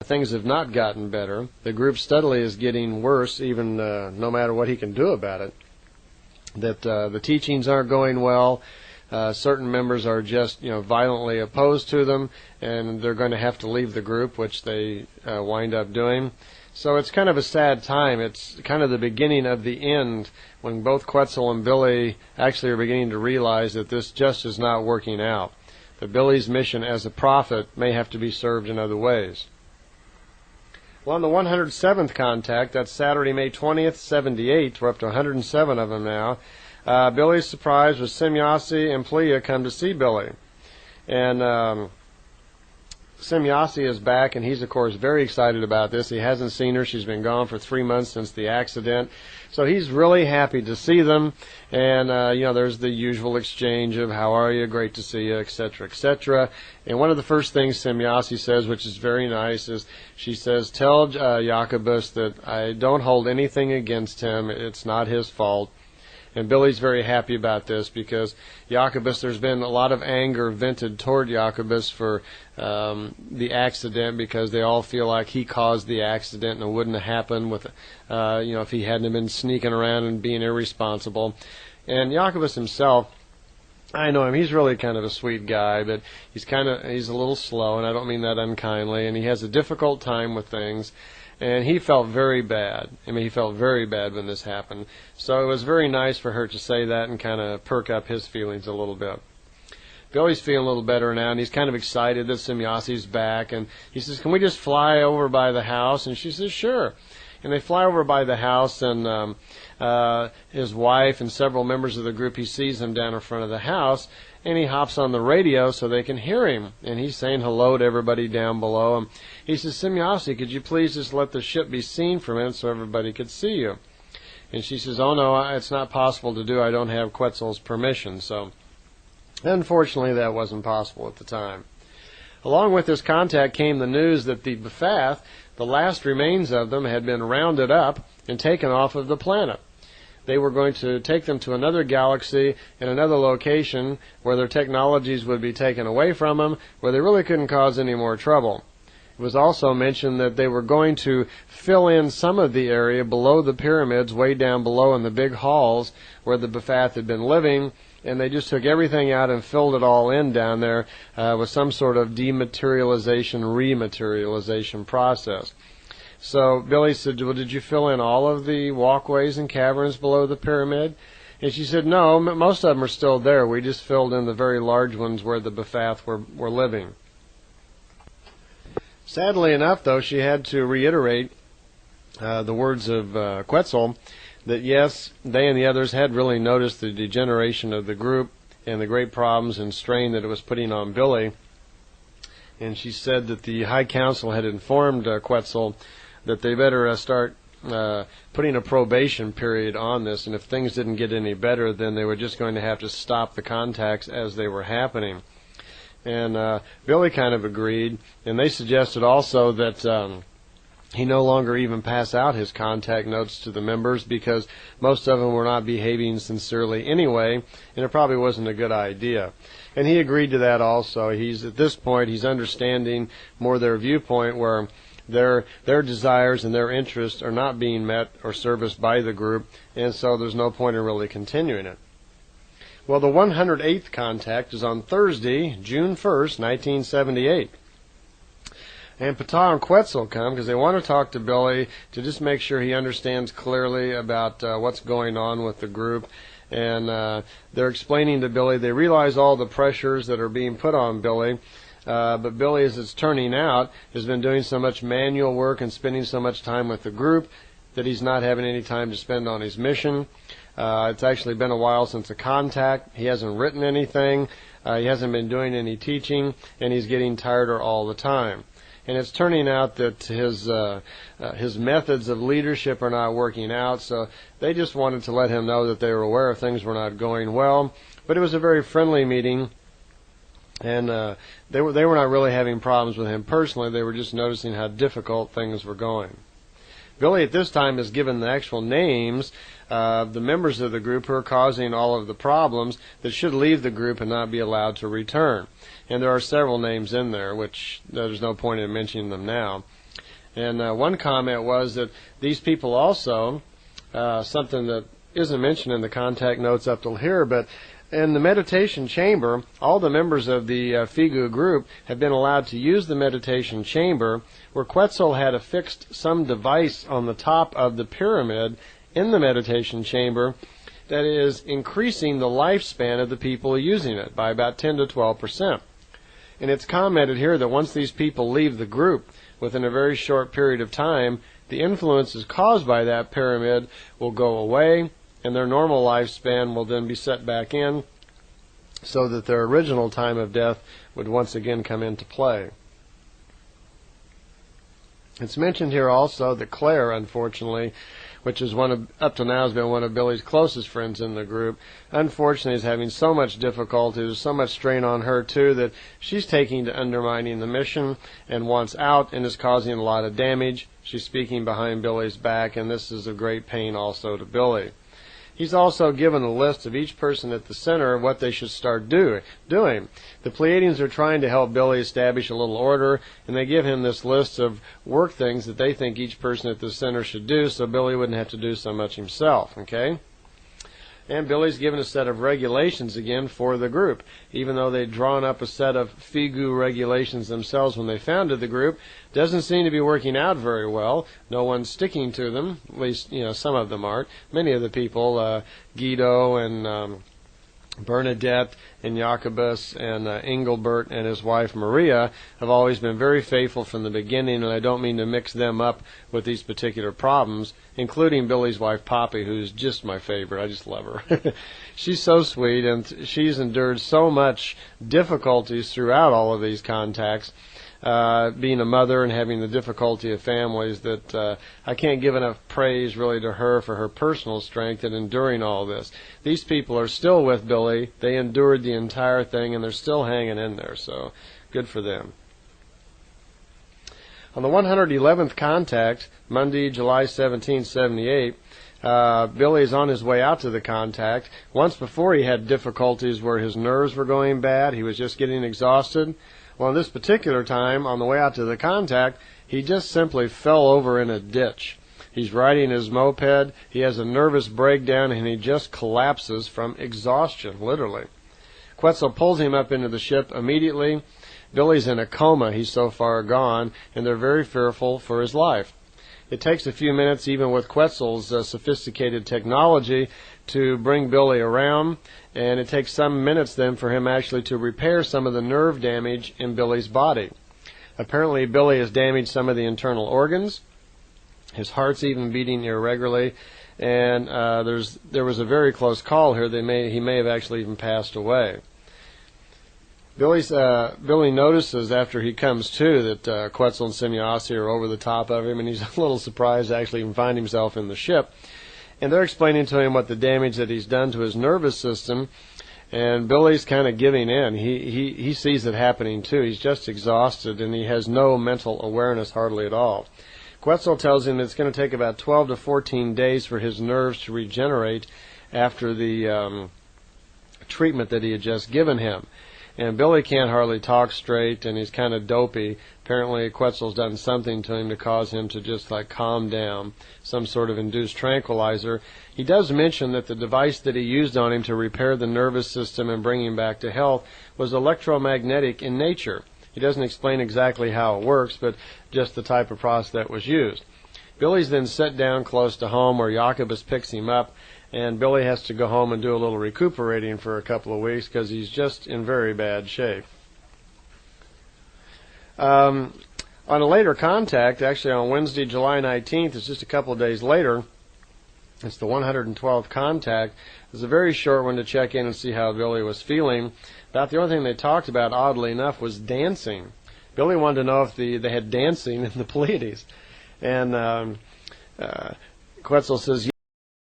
things have not gotten better. The group steadily is getting worse, even no matter what he can do about it. That the teachings aren't going well. Certain members are just, violently opposed to them, and they're going to have to leave the group, which they wind up doing. So it's kind of a sad time. It's kind of the beginning of the end, when both Quetzal and Billy actually are beginning to realize that this just is not working out. That Billy's mission as a prophet may have to be served in other ways. Well, on the 107th contact, that's Saturday, May 20th, 78, we're up to 107 of them now, Billy's surprised was Semyasi and Plejaren come to see Billy. And Semyasi is back, and he's, of course, very excited about this. He hasn't seen her. She's been gone for 3 months since the accident. So he's really happy to see them. And, there's the usual exchange of, how are you, great to see you, etc., etc. And one of the first things Semyasi says, which is very nice, is she says, tell Jacobus that I don't hold anything against him. It's not his fault. And Billy's very happy about this because Jacobus, there's been a lot of anger vented toward Jacobus for the accident, because they all feel like he caused the accident and it wouldn't have happened with, if he hadn't been sneaking around and being irresponsible. And Jacobus himself, I know him, he's really kind of a sweet guy, but he's a little slow, and I don't mean that unkindly, and he has a difficult time with things. And he felt very bad. He felt very bad when this happened. So it was very nice for her to say that and kind of perk up his feelings a little bit. Billy's feeling a little better now, and he's kind of excited that Semyasi's back. And he says, can we just fly over by the house? And she says, sure. And they fly over by the house, and his wife and several members of the group, he sees them down in front of the house, and he hops on the radio so they can hear him. And he's saying hello to everybody down below. And he says, Semyasi, could you please just let the ship be seen for a minute so everybody could see you? And she says, oh no, it's not possible to do. I don't have Quetzal's permission. So unfortunately that wasn't possible at the time. Along with this contact came the news that the Befath, the last remains of them, had been rounded up and taken off of the planet. They were going to take them to another galaxy in another location where their technologies would be taken away from them, where they really couldn't cause any more trouble. It was also mentioned that they were going to fill in some of the area below the pyramids, way down below in the big halls where the Befath had been living, and they just took everything out and filled it all in down there with some sort of dematerialization, rematerialization process. So Billy said, well, did you fill in all of the walkways and caverns below the pyramid? And she said, no, most of them are still there. We just filled in the very large ones where the Befath were living. Sadly enough, though, she had to reiterate the words of Quetzal, that yes, they and the others had really noticed the degeneration of the group and the great problems and strain that it was putting on Billy. And she said that the High Council had informed Quetzal that they better start putting a probation period on this, and if things didn't get any better, then they were just going to have to stop the contacts as they were happening. And Billy kind of agreed, and they suggested also that he no longer even pass out his contact notes to the members, because most of them were not behaving sincerely anyway, and it probably wasn't a good idea. And he agreed to that also. He's at this point, he's understanding more their viewpoint, where their desires and their interests are not being met or serviced by the group, and so there's no point in really continuing it. Well, the 108th contact is on Thursday, June 1st, 1978. And Ptah and Quetzal come because they want to talk to Billy to just make sure he understands clearly about what's going on with the group. And they're explaining to Billy, they realize all the pressures that are being put on Billy. But Billy, as it's turning out, has been doing so much manual work and spending so much time with the group that he's not having any time to spend on his mission. It's actually been a while since a contact. He hasn't written anything. He hasn't been doing any teaching, and he's getting tireder all the time. And it's turning out that his methods of leadership are not working out, so they just wanted to let him know that they were aware of things were not going well. But it was a very friendly meeting, and they were not really having problems with him personally. They were just noticing how difficult things were going. Billy at this time is given the actual names of the members of the group who are causing all of the problems that should leave the group and not be allowed to return. And there are several names in there, which there's no point in mentioning them now. And one comment was that these people also, something that isn't mentioned in the contact notes up till here, but in the meditation chamber, all the members of the FIGU group have been allowed to use the meditation chamber, where Quetzal had affixed some device on the top of the pyramid in the meditation chamber that is increasing the lifespan of the people using it by about 10 to 12%. And it's commented here that once these people leave the group, within a very short period of time, the influences caused by that pyramid will go away, and their normal lifespan will then be set back in, so that their original time of death would once again come into play. It's mentioned here also that Claire, unfortunately, which is up to now has been one of Billy's closest friends in the group, unfortunately is having so much difficulty, there's so much strain on her too, that she's taking to undermining the mission and wants out and is causing a lot of damage. She's speaking behind Billy's back, and this is of great pain also to Billy. He's also given a list of each person at the center of what they should start doing. The Plejadians are trying to help Billy establish a little order, and they give him this list of work things that they think each person at the center should do, so Billy wouldn't have to do so much himself, okay? And Billy's given a set of regulations again for the group. Even though they'd drawn up a set of FIGU regulations themselves when they founded the group, doesn't seem to be working out very well. No one's sticking to them. At least, some of them aren't. Many of the people, Guido and Bernadette and Jacobus and Engelbert and his wife Maria have always been very faithful from the beginning, and I don't mean to mix them up with these particular problems, including Billy's wife Poppy, who's just my favorite. I just love her. She's so sweet, and she's endured so much difficulties throughout all of these contacts, being a mother and having the difficulty of families, that I can't give enough praise really to her for her personal strength in enduring all this. These people are still with Billy. They endured the entire thing, and they're still hanging in there, so good for them. On the 111th contact, Monday, July 1778, Billy is on his way out to the contact. Once before he had difficulties where his nerves were going bad. He was just getting exhausted. Well, this particular time, on the way out to the contact, he just simply fell over in a ditch. He's riding his moped, he has a nervous breakdown, and he just collapses from exhaustion, literally. Quetzal pulls him up into the ship immediately. Billy's in a coma, he's so far gone, and they're very fearful for his life. It takes a few minutes, even with Quetzal's sophisticated technology, to bring Billy around, and it takes some minutes then for him actually to repair some of the nerve damage in Billy's body. Apparently Billy has damaged some of the internal organs. His heart's even beating irregularly, and there was a very close call here. He may have actually even passed away. Billy notices after he comes to that Quetzal and Semjase are over the top of him, and he's a little surprised to actually even find himself in the ship. And they're explaining to him what the damage that he's done to his nervous system, and Billy's kind of giving in. He sees it happening too. He's just exhausted, and he has no mental awareness hardly at all. Quetzal tells him that it's going to take about 12 to 14 days for his nerves to regenerate after the treatment that he had just given him. And Billy can't hardly talk straight, and he's kind of dopey. Apparently Quetzal's done something to him to cause him to just calm down, some sort of induced tranquilizer. He does mention that the device that he used on him to repair the nervous system and bring him back to health was electromagnetic in nature. He doesn't explain exactly how it works, but just the type of process that was used. Billy's then set down close to home, where Jacobus picks him up, and Billy has to go home and do a little recuperating for a couple of weeks because he's just in very bad shape. On a later contact, actually on Wednesday, July 19th, it's just a couple of days later, it's the 112th contact. It's a very short one to check in and see how Billy was feeling. About the only thing they talked about, oddly enough, was dancing. Billy wanted to know if they had dancing in the Pleiades. And Quetzal says,